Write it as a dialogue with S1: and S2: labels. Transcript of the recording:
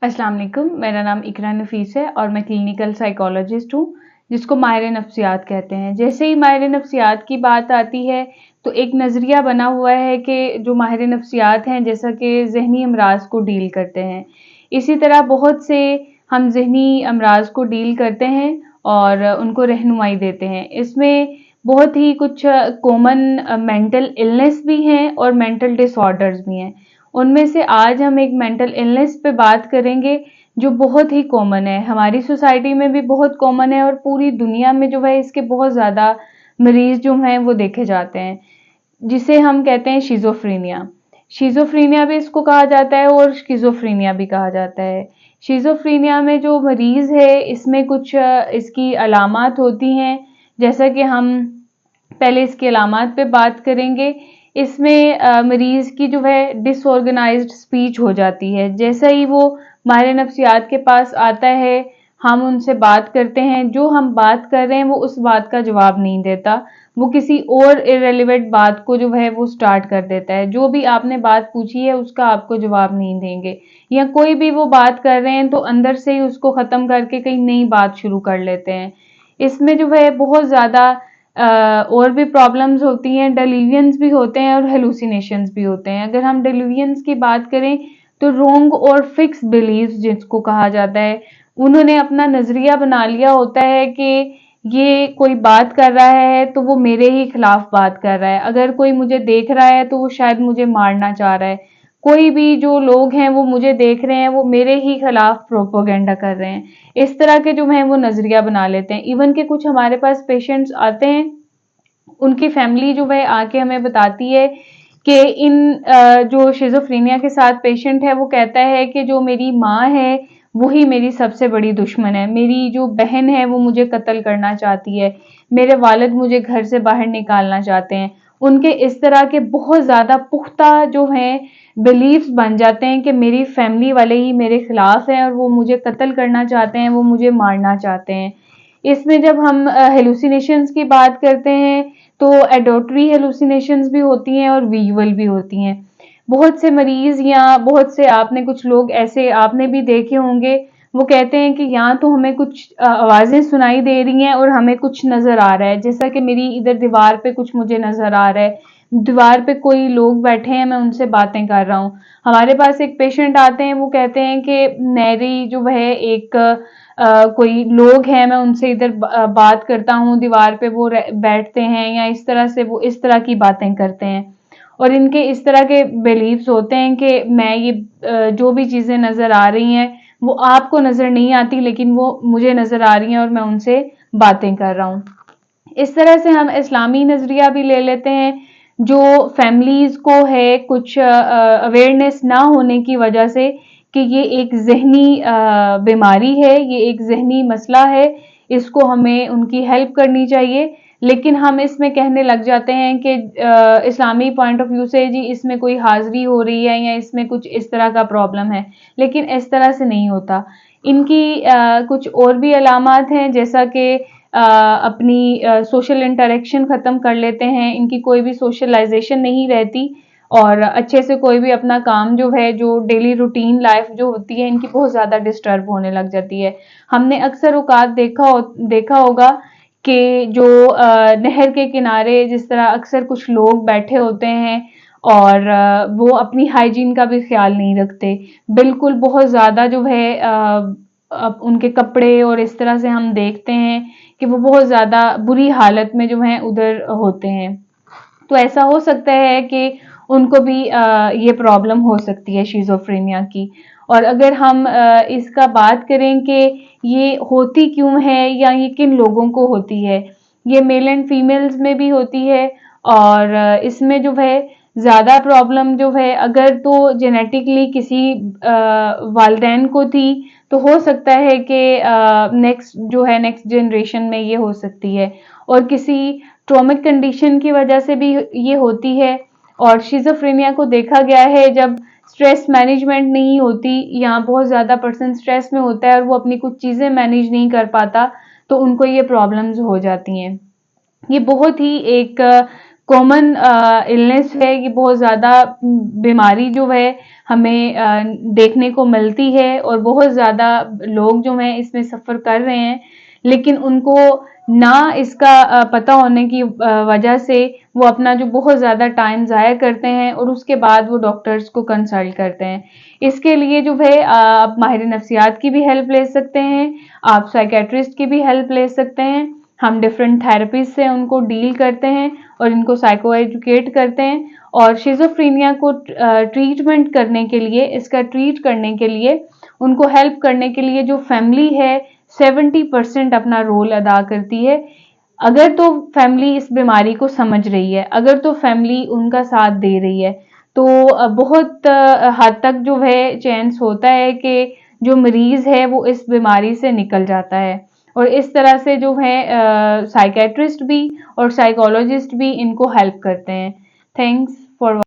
S1: अस्सलाम वालेकुम, मेरा नाम इकरा नफीस है और मैं क्लिनिकल साइकोलॉजिस्ट हूँ, जिसको माहिर नफ्सियात कहते हैं। जैसे ही माहिर नफ्सियात की बात आती है तो एक नज़रिया बना हुआ है कि जो माहिर नफ्सियात हैं जैसा कि ज़हनी अमराज को डील करते हैं, इसी तरह बहुत से हम ज़हनी अमराज को डील करते हैं और उनको रहनुमाई देते हैं। इसमें बहुत ही कुछ कॉमन मेंटल इलनेस भी हैं और मेंटल डिसऑर्डर्स भी हैं। उनमें से आज हम एक मेंटल इलनेस पे बात करेंगे जो बहुत ही कॉमन है, हमारी सोसाइटी में भी बहुत कॉमन है और पूरी दुनिया में जो है इसके बहुत ज़्यादा मरीज जो हैं वो देखे जाते हैं, जिसे हम कहते हैं शिज़ोफ्रेनिया। शिज़ोफ्रेनिया भी इसको कहा जाता है और स्किज़ोफ्रेनिया भी कहा जाता है। शिज़ोफ्रेनिया में जो मरीज है इसमें कुछ इसकी अलामात होती हैं, जैसा कि हम पहले इसकी अलामात पे बात करेंगे। इसमें मरीज की जो है डिसऑर्गेनाइज्ड स्पीच हो जाती है। जैसा ही वो माहिर नफ्सियात के पास आता है, हम उनसे बात करते हैं, जो हम बात कर रहे हैं वो उस बात का जवाब नहीं देता, वो किसी और इररिलेवेंट बात को जो है वो स्टार्ट कर देता है। जो भी आपने बात पूछी है उसका आपको जवाब नहीं देंगे, या कोई भी वो बात कर रहे हैं तो अंदर से ही उसको ख़त्म करके कहीं नई बात शुरू कर लेते हैं। इसमें जो है बहुत ज़्यादा और भी प्रॉब्लम्स होती हैं, डेल्यूजन्स भी होते हैं और हेलुसिनेशंस भी होते हैं। अगर हम डेल्यूजन्स की बात करें तो रोंग और फिक्स बिलीव्स जिसको कहा जाता है, उन्होंने अपना नजरिया बना लिया होता है कि ये कोई बात कर रहा है तो वो मेरे ही खिलाफ बात कर रहा है, अगर कोई मुझे देख रहा है तो वो शायद मुझे मारना चाह रहा है, कोई भी जो लोग हैं वो मुझे देख रहे हैं वो मेरे ही खिलाफ प्रोपोगेंडा कर रहे हैं। इस तरह के जो हैं वो नजरिया बना लेते हैं। इवन के कुछ हमारे पास पेशेंट्स आते हैं, उनकी फैमिली जो है आके हमें बताती है कि जो शिज़ोफ्रेनिया के साथ पेशेंट है वो कहता है कि जो मेरी माँ है वही मेरी सबसे बड़ी दुश्मन है, मेरी जो बहन है वो मुझे कत्ल करना चाहती है, मेरे वालिद मुझे घर से बाहर निकालना चाहते हैं। उनके इस तरह के बहुत ज़्यादा पुख्ता जो हैं बिलीव्स बन जाते हैं कि मेरी फैमिली वाले ही मेरे खिलाफ हैं और वो मुझे कत्ल करना चाहते हैं, वो मुझे मारना चाहते हैं। इसमें जब हम हेलुसिनेशंस की बात करते हैं तो एडोटरी हेलुसिनेशंस भी होती हैं और विजुअल भी होती हैं। बहुत से मरीज या बहुत से आपने कुछ लोग ऐसे आपने भी देखे होंगे, वो कहते हैं कि यहाँ तो हमें कुछ आवाजें सुनाई दे रही हैं और हमें कुछ नजर आ रहा है, जैसा कि मेरी इधर दीवार पे कुछ मुझे नजर आ रहा है, दीवार पे कोई लोग बैठे हैं, मैं उनसे बातें कर रहा हूँ। हमारे पास एक पेशेंट आते हैं, वो कहते हैं कि मेरी जो है एक कोई लोग हैं, मैं उनसे इधर बात करता हूँ, दीवार पे वो बैठते हैं या इस तरह से वो इस तरह की बातें करते हैं। और इनके इस तरह के बिलीव्स होते हैं कि मैं ये जो भी चीज़ें नज़र आ रही हैं वो आपको नज़र नहीं आती, लेकिन वो मुझे नज़र आ रही हैं और मैं उनसे बातें कर रहा हूँ। इस तरह से हम इस्लामी नज़रिया भी ले लेते हैं, जो फैमिलीज को है कुछ अवेयरनेस ना होने की वजह से कि ये एक ज़हनी बीमारी है, ये एक ज़हनी मसला है, इसको हमें उनकी हेल्प करनी चाहिए। लेकिन हम इसमें कहने लग जाते हैं कि इस्लामी पॉइंट ऑफ व्यू से जी इसमें कोई हाजिरी हो रही है या इसमें कुछ इस तरह का प्रॉब्लम है, लेकिन इस तरह से नहीं होता। इनकी कुछ और भी अलामात हैं, जैसा कि अपनी सोशल इंटरेक्शन ख़त्म कर लेते हैं, इनकी कोई भी सोशलाइजेशन नहीं रहती और अच्छे से कोई भी अपना काम जो है, जो डेली रूटीन लाइफ जो होती है इनकी बहुत ज़्यादा डिस्टर्ब होने लग जाती है। हमने अक्सर औकात देखा होगा कि जो नहर के किनारे जिस तरह अक्सर कुछ लोग बैठे होते हैं और वो अपनी हाइजीन का भी ख्याल नहीं रखते, बिल्कुल बहुत ज़्यादा जो है उनके कपड़े और इस तरह से हम देखते हैं कि वो बहुत ज़्यादा बुरी हालत में जो हैं उधर होते हैं। तो ऐसा हो सकता है कि उनको भी ये प्रॉब्लम हो सकती है शिज़ोफ्रेनिया की। और अगर हम इसका बात करें कि ये होती क्यों है या ये किन लोगों को होती है, ये मेल एंड फीमेल्स में भी होती है और इसमें जो है ज़्यादा प्रॉब्लम जो है अगर तो जेनेटिकली किसी वालदैन को थी तो हो सकता है कि नेक्स्ट जनरेशन में ये हो सकती है, और किसी ट्रॉमिक कंडीशन की वजह से भी ये होती है। और शिज़ोफ्रेनिया को देखा गया है जब स्ट्रेस मैनेजमेंट नहीं होती या बहुत ज़्यादा पर्सन स्ट्रेस में होता है और वो अपनी कुछ चीज़ें मैनेज नहीं कर पाता, तो उनको ये प्रॉब्लम्स हो जाती हैं। ये बहुत ही एक कॉमन इलनेस है, ये बहुत ज़्यादा बीमारी जो है हमें देखने को मिलती है और बहुत ज़्यादा लोग जो हैं इसमें सफ़र कर रहे हैं, लेकिन उनको ना इसका पता होने की वजह से वो अपना जो बहुत ज़्यादा टाइम ज़ाया करते हैं और उसके बाद वो डॉक्टर्स को कंसल्ट करते हैं। इसके लिए जो है आप माहिर नफ्सियात की भी हेल्प ले सकते हैं, आप साइकेट्रिस्ट की भी हेल्प ले सकते हैं। हम डिफरेंट थेरेपीज से उनको डील करते हैं और इनको साइको एजुकेट करते हैं, और शिज़ोफ्रेनिया को ट्रीटमेंट करने के लिए, इसका ट्रीट करने के लिए, उनको हेल्प करने के लिए जो फैमिली है 70% अपना रोल अदा करती है। अगर तो फैमिली इस बीमारी को समझ रही है, अगर तो फैमिली उनका साथ दे रही है, तो बहुत हद तक जो है चांस होता है कि जो मरीज है वो इस बीमारी से निकल जाता है। और इस तरह से जो है साइकेट्रिस्ट भी और साइकोलॉजिस्ट भी इनको हेल्प करते हैं। Thanks for